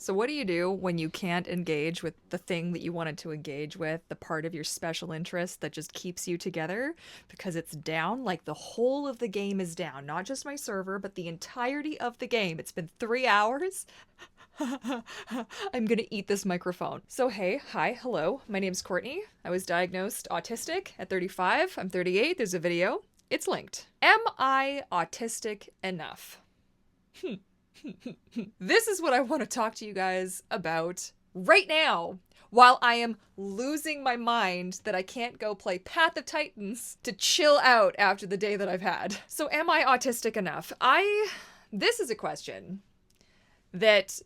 So what do you do when you can't engage with the thing that you wanted to engage with, the part of your special interest that just keeps you together because it's down? Like the whole of the game is down, not just my server, but the entirety of the game. It's been 3 hours. I'm gonna eat this microphone. So hey, hi, hello, my name's Courtney. I was diagnosed autistic at 35. I'm 38. There's a video. It's linked. Am I autistic enough? This is what I want to talk to you guys about right now, while I am losing my mind that I can't go play Path of Titans to chill out after the day that I've had. So am I autistic enough? This is a question that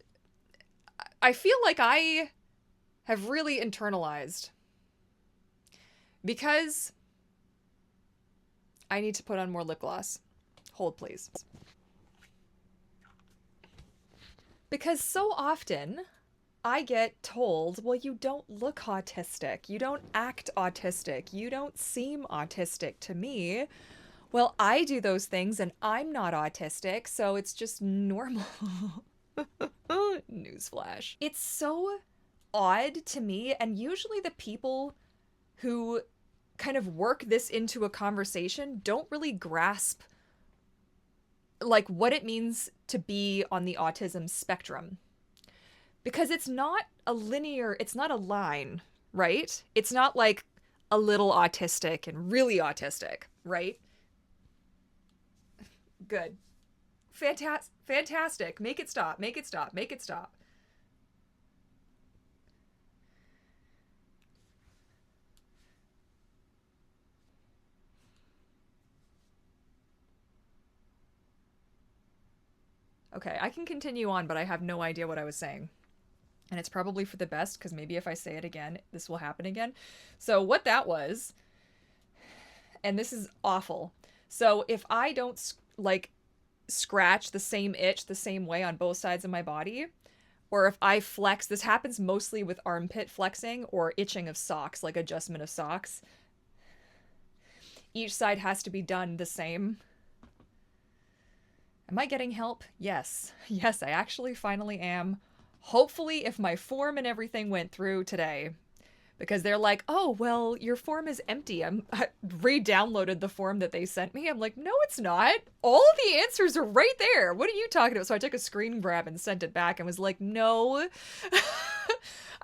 I feel like I have really internalized, because I need to put on more lip gloss. Hold, please. Because so often I get told, well, you don't look autistic. You don't act autistic. You don't seem autistic to me. Well, I do those things and I'm not autistic, so it's just normal. Newsflash. It's so odd to me, and usually the people who kind of work this into a conversation don't really grasp like what it means to be on the autism spectrum, because it's not a linear, it's not a line, right? It's not like a little autistic and really autistic, right? Good. Fantastic. Make it stop. Make it stop. Make it stop. Okay, I can continue on, but I have no idea what I was saying. And it's probably for the best, because maybe if I say it again, this will happen again. So what that was, and this is awful. So if I don't, like, scratch the same itch the same way on both sides of my body, or if I flex, this happens mostly with armpit flexing or itching of socks, like adjustment of socks. Each side has to be done the same. Am I getting help? Yes. Yes, I actually finally am. Hopefully, if my form and everything went through today, because they're like, oh, well, your form is empty. I re-downloaded the form that they sent me. I'm like, no, it's not. All of the answers are right there. What are you talking about? So I took a screen grab and sent it back and was like, no.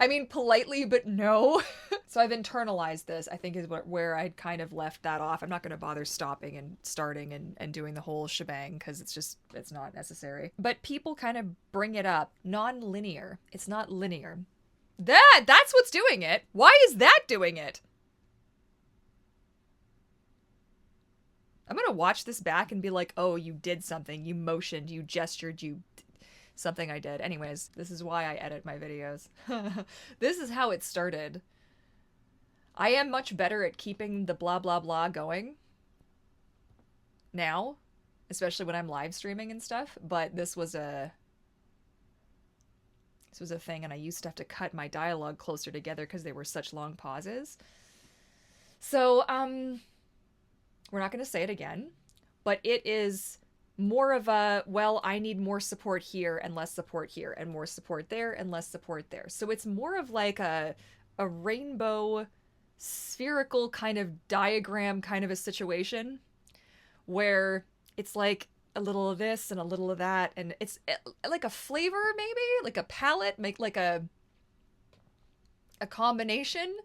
I mean, politely, but no. So I've internalized this, I think, is where I'd kind of left that off. I'm not going to bother stopping and starting and doing the whole shebang, because it's not necessary. But people kind of bring it up. Non-linear. It's not linear. That's what's doing it. Why is that doing it? I'm going to watch this back and be like, oh, you did something. You motioned, you gestured, something I did. Anyways, this is why I edit my videos. This is how it started. I am much better at keeping the blah blah blah going now, especially when I'm live streaming and stuff, but this was a thing, and I used to have to cut my dialogue closer together because they were such long pauses. So, we're not going to say it again, but it is more of a, well, I need more support here and less support here, and more support there and less support there. So it's more of like a rainbow spherical kind of diagram kind of a situation, where it's like a little of this and a little of that, and it's like a flavor, maybe like a palette, make like a combination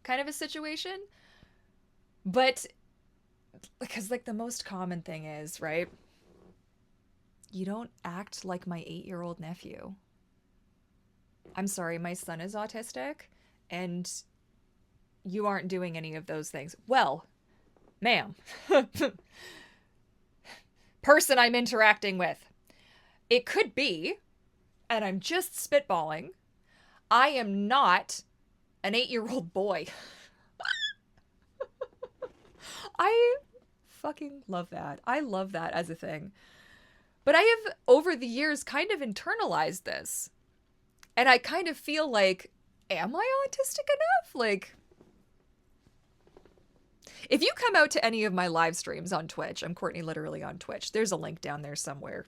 kind of a situation. But because like the most common thing is, right, you don't act like my 8-year-old nephew. I'm sorry, my son is autistic, and you aren't doing any of those things. Well, ma'am, person I'm interacting with, it could be, and I'm just spitballing, I am not an 8-year-old boy. I fucking love that. I love that as a thing. But I have, over the years, kind of internalized this. And I kind of feel like, am I autistic enough? Like, if you come out to any of my live streams on Twitch, I'm Courtney literally on Twitch. There's a link down there somewhere.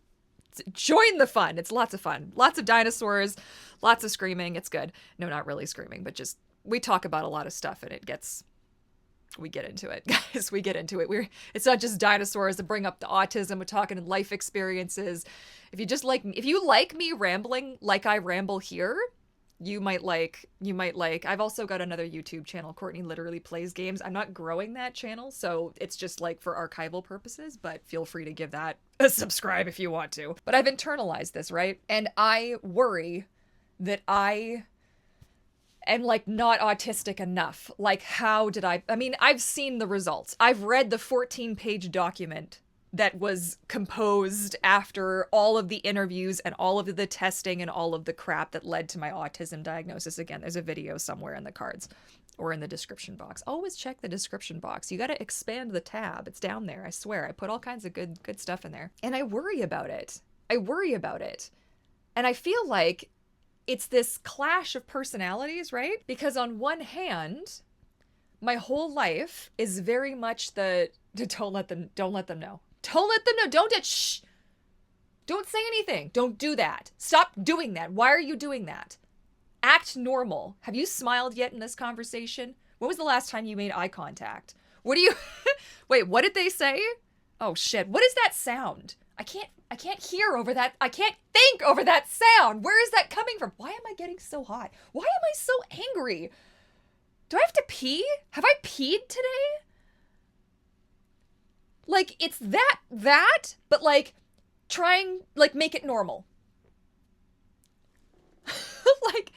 Join the fun. It's lots of fun. Lots of dinosaurs, lots of screaming. It's good. No, not really screaming, but just we talk about a lot of stuff and we get into it, guys. We get into it. It's not just dinosaurs to bring up the autism. We're talking life experiences. If you like me rambling like I ramble here, you might like. I've also got another YouTube channel. Courtney Literally Plays Games. I'm not growing that channel, so it's just like for archival purposes, but feel free to give that a subscribe if you want to. But I've internalized this, right? And I worry that I am like not autistic enough. Like, how did I mean, I've seen the results. I've read the 14-page document that was composed after all of the interviews and all of the testing and all of the crap that led to my autism diagnosis. Again, there's a video somewhere in the cards or in the description box. Always check the description box. You got to expand the tab. It's down there. I swear. I put all kinds of good stuff in there. And I worry about it. And I feel like it's this clash of personalities, right? Because on one hand, my whole life is very much don't let them know. Don't let them know. Shh. Don't say anything. Don't do that. Stop doing that. Why are you doing that? Act normal. Have you smiled yet in this conversation? When was the last time you made eye contact? What do you... Wait, what did they say? Oh, shit. What is that sound? I can't hear over that. I can't think over that sound. Where is that coming from? Why am I getting so hot? Why am I so angry? Do I have to pee? Have I peed today? Like, it's that, but like, trying, like, make it normal. Like,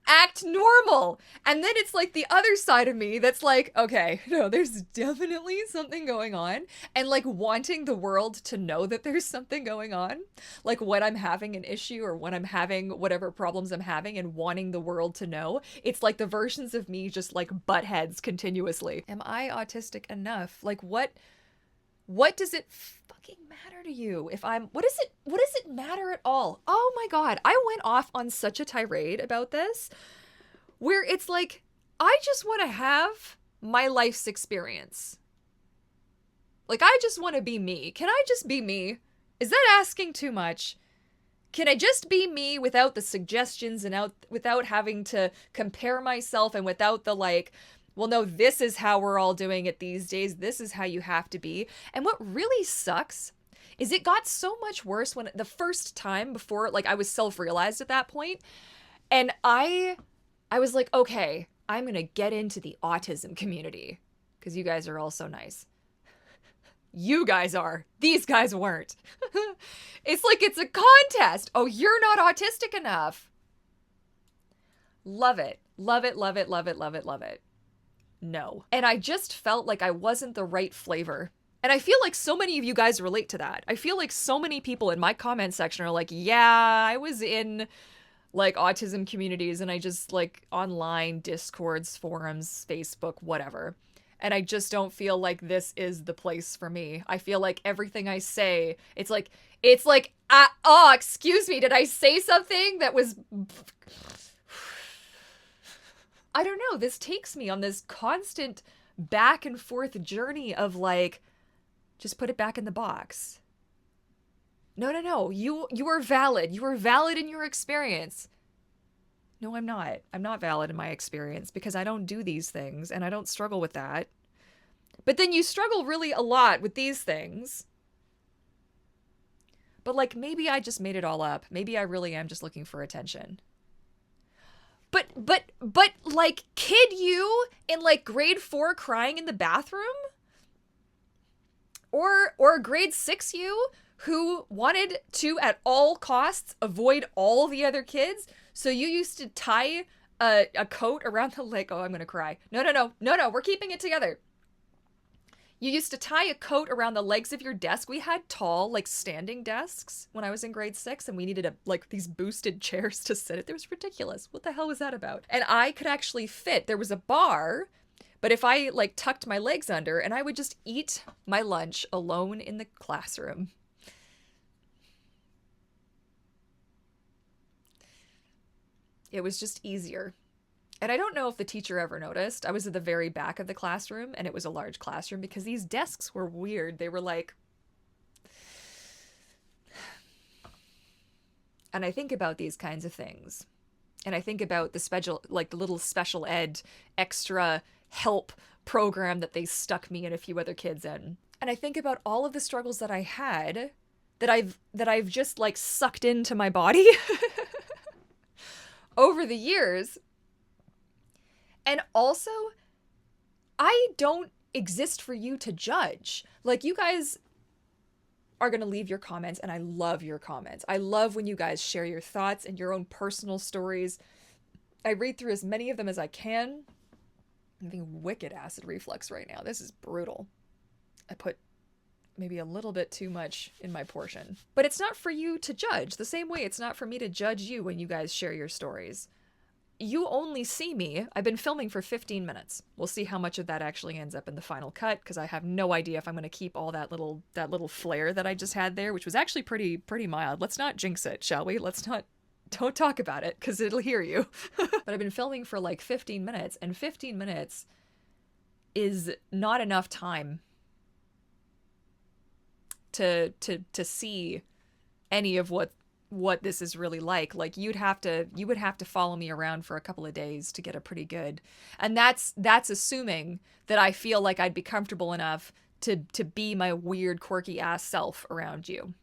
act normal. And then it's like the other side of me that's like, okay, no, there's definitely something going on. And like wanting the world to know that there's something going on. Like when I'm having an issue or when I'm having whatever problems I'm having and wanting the world to know. It's like the versions of me just like butt heads continuously. Am I autistic enough? Like what does it fucking matter to you if what does it matter at all? Oh my God. I went off on such a tirade about this where it's like, I just want to have my life's experience. Like, I just want to be me. Can I just be me? Is that asking too much? Can I just be me without the suggestions and without having to compare myself and without the like, well, no, this is how we're all doing it these days. This is how you have to be. And what really sucks is it got so much worse when the first time before, like I was self-realized at that point. And I was like, okay, I'm going to get into the autism community because you guys are all so nice. You guys are. These guys weren't. It's like it's a contest. Oh, you're not autistic enough. Love it. Love it, love it, love it, love it, love it. No. And I just felt like I wasn't the right flavor. And I feel like so many of you guys relate to that. I feel like so many people in my comment section are like, yeah, I was in like autism communities and I just like online Discords, forums, Facebook, whatever. And I just don't feel like this is the place for me. I feel like everything I say, it's like, oh, excuse me, did I say something that was... I don't know, this takes me on this constant back and forth journey of like, just put it back in the box. No, you are valid. You are valid in your experience. No, I'm not. I'm not valid in my experience because I don't do these things and I don't struggle with that. But then you struggle really a lot with these things. But like, maybe I just made it all up. Maybe I really am just looking for attention. But like, kid you in like grade 4 crying in the bathroom? Or grade 6 you who wanted to at all costs avoid all the other kids? So you used to tie a coat around the leg. Oh, I'm gonna cry. No, we're keeping it together. You used to tie a coat around the legs of your desk. We had tall, like, standing desks when I was in grade 6, and we needed, these boosted chairs to sit at. It was ridiculous. What the hell was that about? And I could actually fit. There was a bar, but if I, tucked my legs under, and I would just eat my lunch alone in the classroom. It was just easier. And I don't know if the teacher ever noticed. I was at the very back of the classroom, and it was a large classroom because these desks were weird. They were like... And I think about these kinds of things. And I think about the special, like the little special ed extra help program that they stuck me and a few other kids in. And I think about all of the struggles that I had that I've just like sucked into my body over the years. And also, I don't exist for you to judge. Like, you guys are going to leave your comments, and I love your comments. I love when you guys share your thoughts and your own personal stories. I read through as many of them as I can. I'm having wicked acid reflux right now. This is brutal. I put maybe a little bit too much in my portion. But it's not for you to judge. The same way it's not for me to judge you when you guys share your stories. You only see me. I've been filming for 15 minutes. We'll see how much of that actually ends up in the final cut, because I have no idea if I'm going to keep all that little flair that I just had there, which was actually pretty mild. Let's not jinx it, shall we? Don't talk about it, because it'll hear you. But I've been filming for like 15 minutes, and 15 minutes is not enough time to see any of what this is really like. Like, you would have to follow me around for a couple of days to get a pretty good. And that's assuming that I feel like I'd be comfortable enough to be my weird, quirky ass self around you.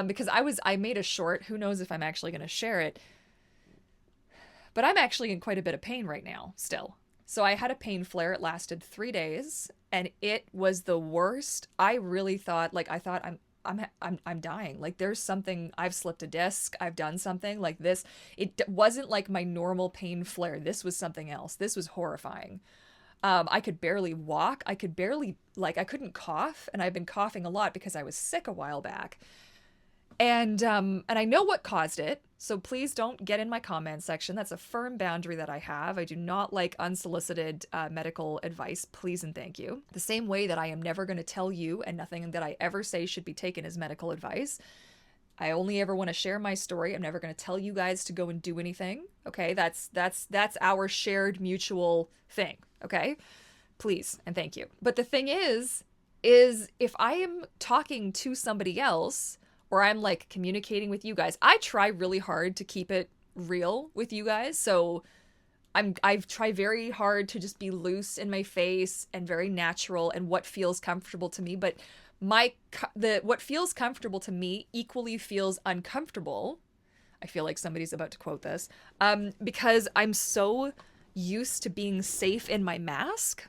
Because I made a short, who knows if I'm actually going to share it, but I'm actually in quite a bit of pain right now still. So I had a pain flare. It lasted 3 days, and it was the worst. I really thought, I'm dying. Like, there's something, I've slipped a disc, I've done something like this. It wasn't like my normal pain flare. This was something else. This was horrifying. I could barely walk. I couldn't cough, and I've been coughing a lot because I was sick a while back. And I know what caused it, so please don't get in my comments section. That's a firm boundary that I have. I do not like unsolicited medical advice, please and thank you. The same way that I am never going to tell you, and nothing that I ever say should be taken as medical advice. I only ever want to share my story. I'm never going to tell you guys to go and do anything. Okay, that's our shared mutual thing. Okay, please and thank you. But the thing is if I am talking to somebody else, or I'm like communicating with you guys, I try really hard to keep it real with you guys. So I've tried very hard to just be loose in my face and very natural and what feels comfortable to me. But what feels comfortable to me equally feels uncomfortable. I feel like somebody's about to quote this, because I'm so used to being safe in my mask.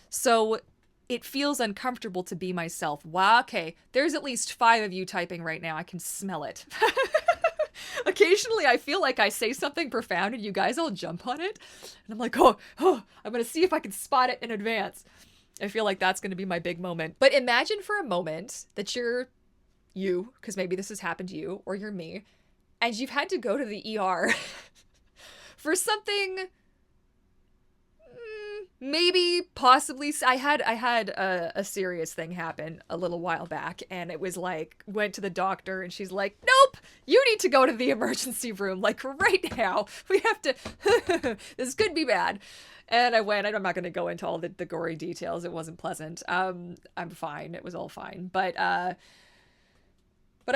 So it feels uncomfortable to be myself. Wow, okay, there's at least 5 of you typing right now. I can smell it. Occasionally I feel like I say something profound and you guys all jump on it. And I'm like, oh, I'm going to see if I can spot it in advance. I feel like that's going to be my big moment. But imagine for a moment that you're you, because maybe this has happened to you, or you're me, and you've had to go to the ER for something. Maybe, possibly. I had a serious thing happen a little while back, and it was like, went to the doctor, and she's like, nope, you need to go to the emergency room, like right now. We have to, this could be bad. And I went, and I'm not going to go into all the gory details. It wasn't pleasant. I'm fine. It was all fine. But I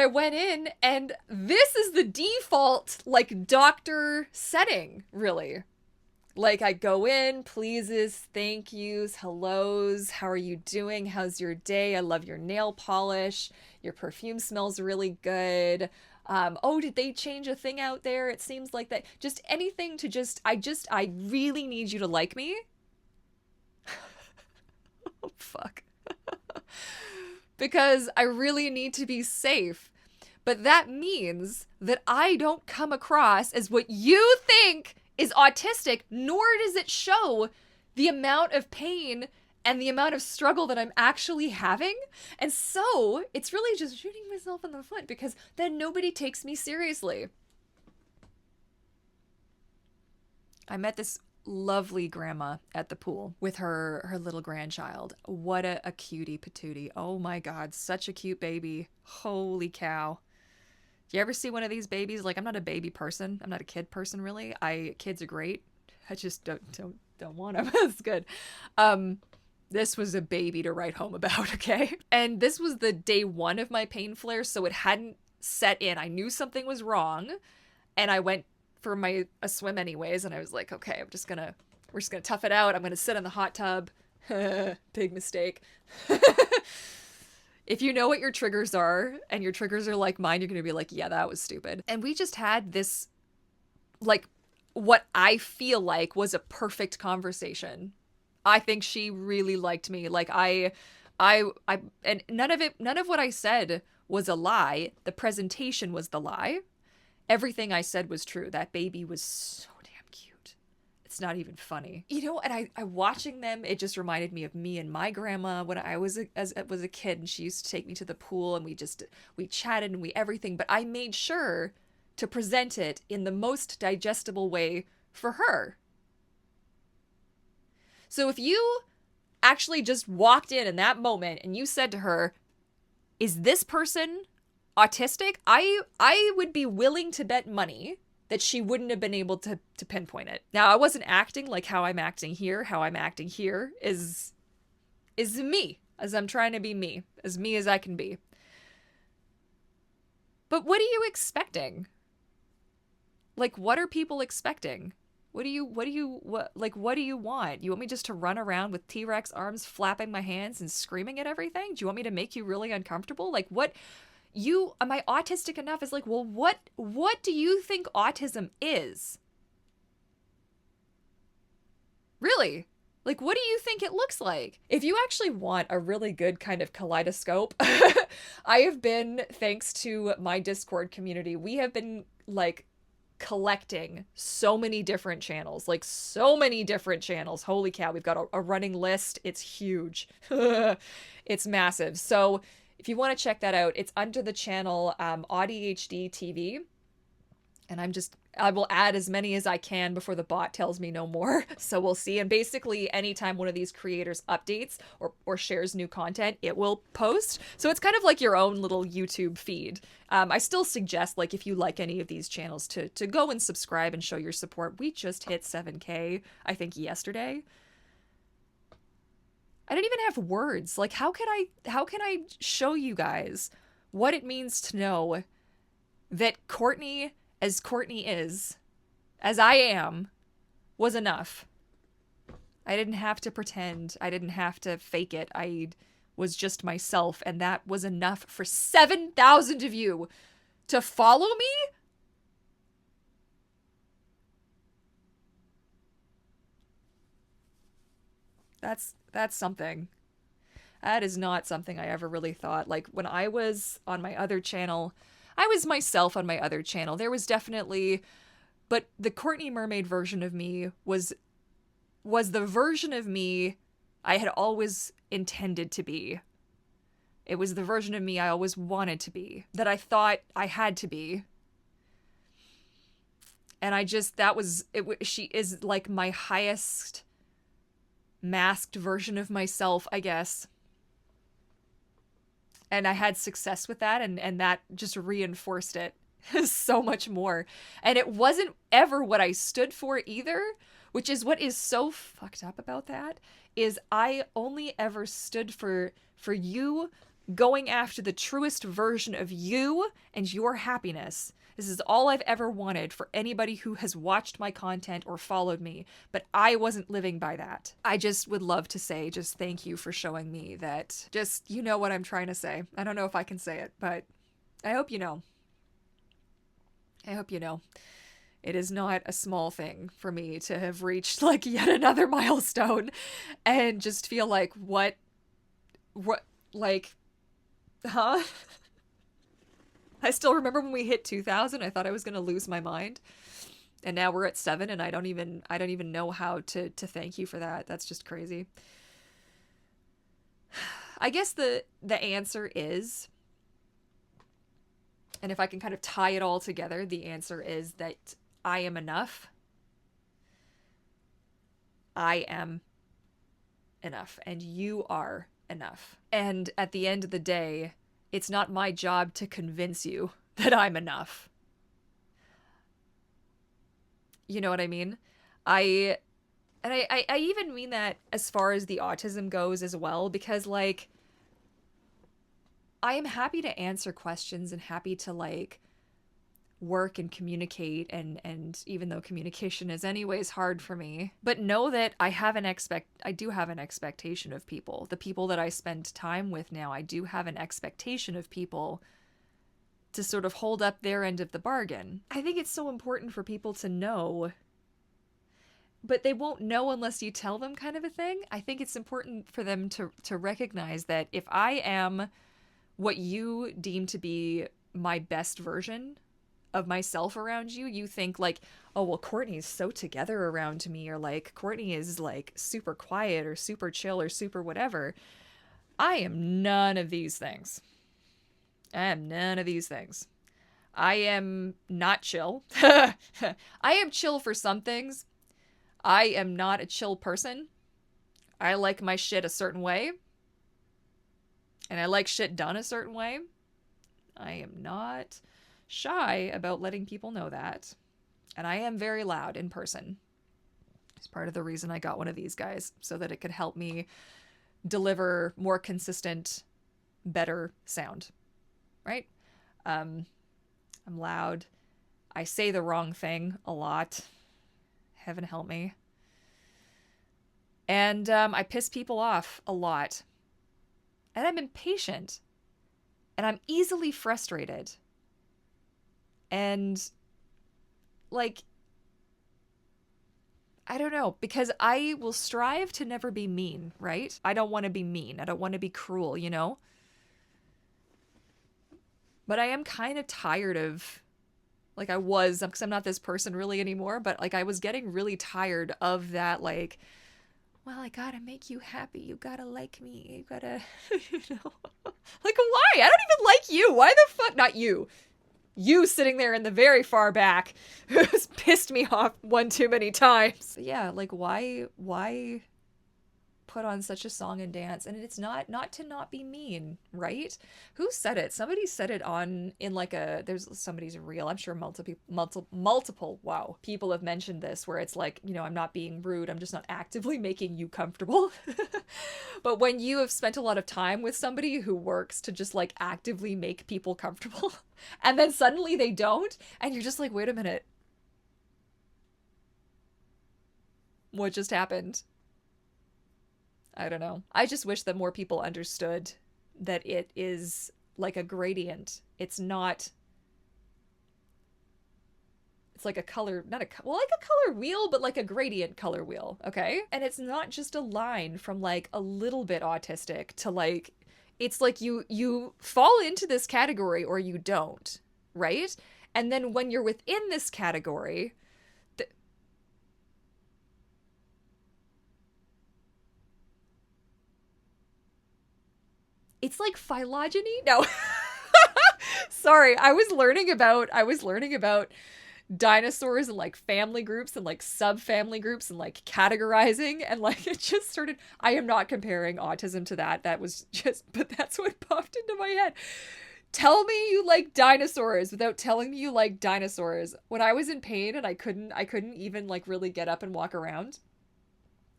went in, and this is the default, like, doctor setting, really. Like, I go in, pleases, thank yous, hellos, how are you doing? How's your day? I love your nail polish. Your perfume smells really good. Oh, did they change a thing out there? It seems like that. Just anything to I really need you to like me. Oh, fuck. Because I really need to be safe. But that means that I don't come across as what you think is autistic, nor does it show the amount of pain and the amount of struggle that I'm actually having. And so it's really just shooting myself in the foot, because then nobody takes me seriously. I met this lovely grandma at the pool with her little grandchild. What a cutie patootie. Oh my God, such a cute baby. Holy cow. Do you ever see one of these babies? Like, I'm not a baby person. I'm not a kid person, really. Kids are great. I just don't want them. That's good. This was a baby to write home about, okay? And this was the day 1 of my pain flare, so it hadn't set in. I knew something was wrong, and I went for a swim anyways, and I was like, okay, we're just gonna tough it out. I'm gonna sit in the hot tub. Big mistake. If you know what your triggers are, and your triggers are like mine, you're gonna be like, yeah, that was stupid. And we just had this, like, what I feel like was a perfect conversation. I think she really liked me. Like, and none of what I said was a lie. The presentation was the lie. Everything I said was true. That baby was so damn cute. It's not even funny. You know, and I watching them, it just reminded me of me and my grandma when I was a kid, and she used to take me to the pool, and we chatted and we everything, but I made sure to present it in the most digestible way for her. So if you actually just walked in that moment and you said to her, is this person autistic? I would be willing to bet money that she wouldn't have been able to pinpoint it. Now, I wasn't acting like how I'm acting here. How I'm acting here is me, as I'm trying to be me as I can be. But what are you expecting? Like, what are people expecting? What do you want? You want me just to run around with T-Rex arms flapping my hands and screaming at everything? Do you want me to make you really uncomfortable? Like, what? Am I autistic enough? Is like, well, what do you think autism is? Really? Like, what do you think it looks like? If you actually want a really good kind of kaleidoscope, I have been, thanks to my Discord community, we have been, like, collecting so many different channels. Like, so many different channels. Holy cow, we've got a running list. It's huge. It's massive. So if you want to check that out, it's under the channel AuDHD TV. And I will add as many as I can before the bot tells me no more. So we'll see. And basically, anytime one of these creators updates or shares new content, it will post. So it's kind of like your own little YouTube feed. I still suggest, like, if you like any of these channels, to go and subscribe and show your support. We just hit 7K, I think, yesterday. I don't even have words. Like, how can I show you guys what it means to know that Courtney, as Courtney is, as I am, was enough. I didn't have to pretend. I didn't have to fake it. I was just myself, and that was enough for 7,000 of you to follow me? That's something. That is not something I ever really thought. Like, when I was on my other channel, I was myself on my other channel. There was definitely, but the Courtney Mermaid version of me was the version of me I had always intended to be. It was the version of me I always wanted to be, that I thought I had to be. And she is like my highest masked version of myself, I guess. And I had success with that, and that just reinforced it so much more. And it wasn't ever what I stood for either, which is what is so fucked up about that, is I only ever stood for you going after the truest version of you and your happiness. This is all I've ever wanted for anybody who has watched my content or followed me, but I wasn't living by that. I just would love to say just thank you for showing me that. Just, you know what I'm trying to say. I don't know if I can say it, but I hope you know. I hope you know. It is not a small thing for me to have reached, like, yet another milestone and just feel like, what, like, huh? I still remember when we hit 2,000, I thought I was going to lose my mind. And now we're at 7, and I don't even know how to thank you for that. That's just crazy. I guess the answer is, and if I can kind of tie it all together, the answer is that I am enough. I am enough, and you are enough. And at the end of the day, it's not my job to convince you that I'm enough. You know what I mean? I even mean that as far as the autism goes as well, because, like, I am happy to answer questions and happy to like work and communicate, and even though communication is anyways hard for me, but know that I do have an expectation of people. The people that I spend time with now, I do have an expectation of people to sort of hold up their end of the bargain. I think it's so important for people to know, but they won't know unless you tell them, kind of a thing. I think it's important for them to recognize that if I am what you deem to be my best version of myself around you, you think like, oh, well, Courtney's so together around me, or like Courtney is like super quiet or super chill or super whatever. I am none of these things. I am none of these things. I am not chill. I am chill for some things. I am not a chill person. I like my shit a certain way. And I like shit done a certain way. I am not shy about letting people know that. And I am very loud in person. It's part of the reason I got one of these guys, so that it could help me deliver more consistent, better sound. Right? I'm loud. I say the wrong thing a lot. Heaven help me. And I piss people off a lot. And I'm impatient. And I'm easily frustrated. And, like, I don't know, because I will strive to never be mean, right? I don't want to be mean. I don't want to be cruel, you know? But I am kind of tired of, like, I was, because I'm not this person really anymore, but, like, I was getting really tired of that, like, well, I gotta make you happy. You gotta like me. You gotta, you know? Like, why? I don't even like you. Why the fuck? Not you. You sitting there in the very far back has pissed me off one too many times. Yeah, like, why put on such a song and dance? And it's not to not be mean, right? Who said it? Somebody said it in like there's somebody's reel. I'm sure multiple wow, people have mentioned this, where it's like, you know, I'm not being rude. I'm just not actively making you comfortable. But when you have spent a lot of time with somebody who works to just like actively make people comfortable, and then suddenly they don't, and you're just like, wait a minute. What just happened? I don't know. I just wish that more people understood that it is like a gradient. It's not... It's like a color... Not a... Well, like a color wheel, but like a gradient color wheel, okay? And it's not just a line from like a little bit autistic to like... It's like you fall into this category or you don't, right? And then when you're within this category... It's like phylogeny? No. Sorry, I was learning about dinosaurs and like family groups and like subfamily groups and like categorizing, and like it just started... I am not comparing autism to that. That was just... But that's what popped into my head. Tell me you like dinosaurs without telling me you like dinosaurs. When I was in pain and I couldn't even like really get up and walk around,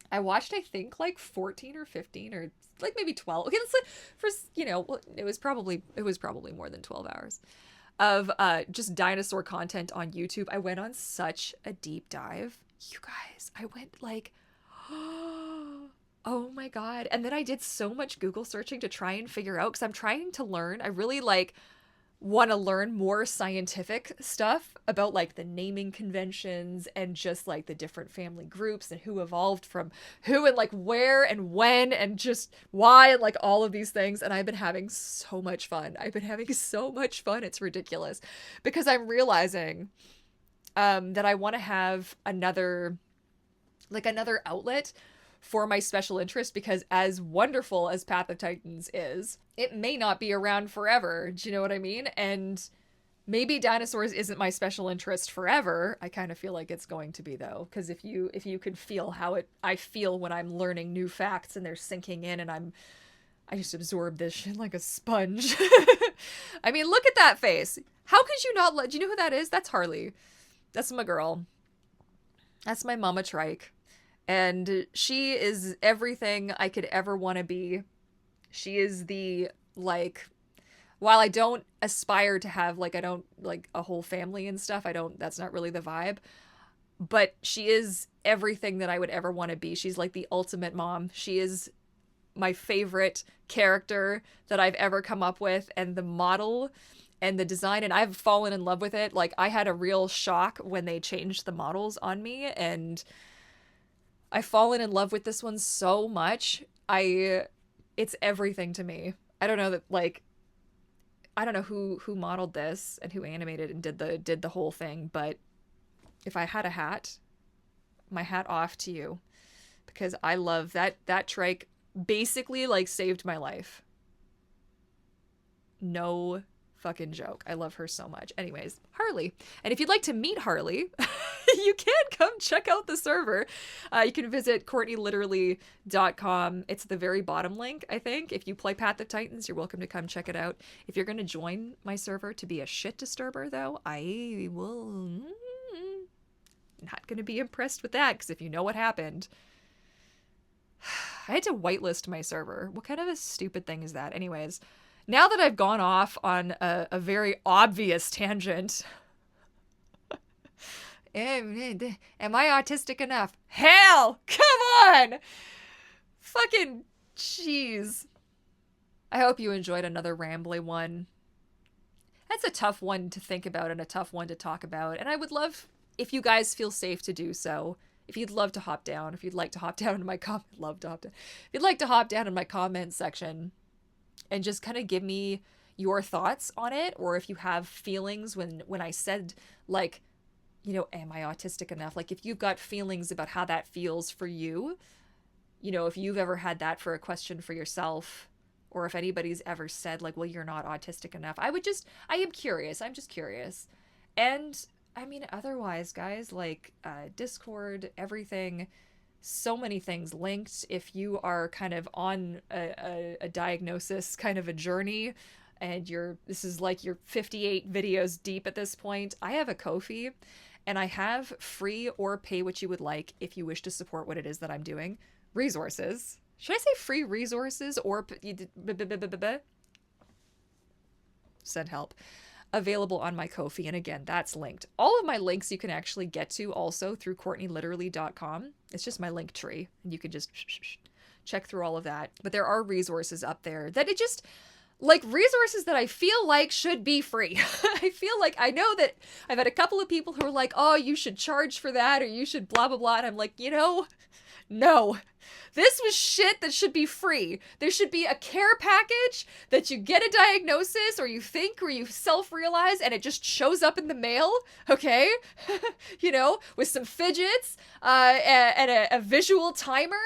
I watched, I think, like 14 or 15 or like maybe 12. Okay, let's say for, you know, it was probably more than 12 hours of just dinosaur content on YouTube. I went on such a deep dive. You guys, I went like, oh my God. And then I did so much Google searching to try and figure out, because I'm trying to learn. I really like want to learn more scientific stuff about like the naming conventions and just like the different family groups and who evolved from who and like where and when and just why and like all of these things. And I've been having so much fun. It's ridiculous, because I'm realizing that I want to have another outlet for my special interest, because as wonderful as Path of Titans is, it may not be around forever. Do you know what I mean? And maybe dinosaurs isn't my special interest forever. I kind of feel like it's going to be, though, because if you could feel how I feel when I'm learning new facts and they're sinking in, and I just absorb this shit like a sponge. I mean, look at that face. How could you not do you know who that is? That's Harley. That's my girl. That's my mama trike. And she is everything I could ever want to be. She is the, like, while I don't aspire to have, like, I don't like a whole family and stuff, that's not really the vibe, but she is everything that I would ever want to be. She's like the ultimate mom. She is my favorite character that I've ever come up with, and the model and the design, and I've fallen in love with it. Like, I had a real shock when they changed the models on me, and I've fallen in love with this one so much. It's everything to me. I don't know that, like, I don't know who modeled this and who animated and did the whole thing, but if I had a hat, my hat off to you, because I love that trike. Basically, like, saved my life. No fucking joke. I love her so much. Anyways, Harley. And if you'd like to meet Harley, you can come check out the server. You can visit CourtneyLiterally.com. It's the very bottom link, I think. If you play Path of Titans, you're welcome to come check it out. If you're going to join my server to be a shit disturber, though, I will... not going to be impressed with that, because if you know what happened... I had to whitelist my server. What kind of a stupid thing is that? Anyways, now that I've gone off on a very obvious tangent... Am I autistic enough? Hell! Come on! Fucking jeez. I hope you enjoyed another rambly one. That's a tough one to think about and a tough one to talk about. And I would love if you guys feel safe to do so. If you'd love to hop down, if you'd like to hop down in my if you'd like to hop down in my comment section and just kind of give me your thoughts on it, or if you have feelings when I said, like, you know, am I autistic enough? Like, if you've got feelings about how that feels for you, you know, if you've ever had that for a question for yourself, or if anybody's ever said, like, well, you're not autistic enough. I am curious. I'm just curious. And I mean, otherwise, guys, like, Discord, everything, so many things linked. If you are kind of on a diagnosis, kind of a journey, and this is like you're 58 videos deep at this point, I have a Ko-fi, and I have free or pay what you would like if you wish to support what it is that I'm doing. Resources. Should I say free resources or send help? Available on my Ko-fi, and again, that's linked. All of my links you can actually get to also through CourtneyLiterally.com. It's just my link tree, and you can just check through all of that. But there are resources up there that it just, like, resources that I feel like should be free. I feel like, I know that I've had a couple of people who are like, oh, you should charge for that, or you should blah, blah, blah, and I'm like, you know, no. This was shit that should be free. There should be a care package that you get a diagnosis, or you think, or you self-realize, and it just shows up in the mail, okay? You know, with some fidgets, and a visual timer,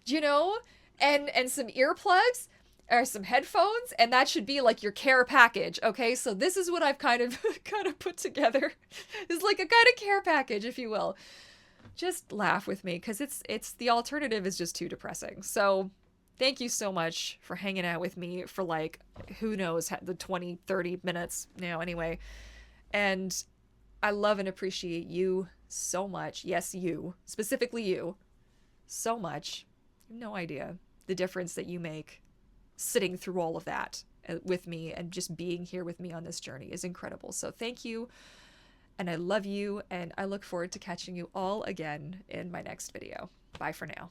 you know, and some earplugs, or some headphones, and that should be like your care package, okay? So this is what I've kind of put together. It's like a kind of care package, if you will. Just laugh with me, because it's the alternative is just too depressing. So thank you so much for hanging out with me for, like, who knows, the 20, 30 minutes now anyway. And I love and appreciate you so much. Yes, you. Specifically you. So much. No idea the difference that you make sitting through all of that with me, and just being here with me on this journey is incredible. So thank you. And I love you, and I look forward to catching you all again in my next video. Bye for now.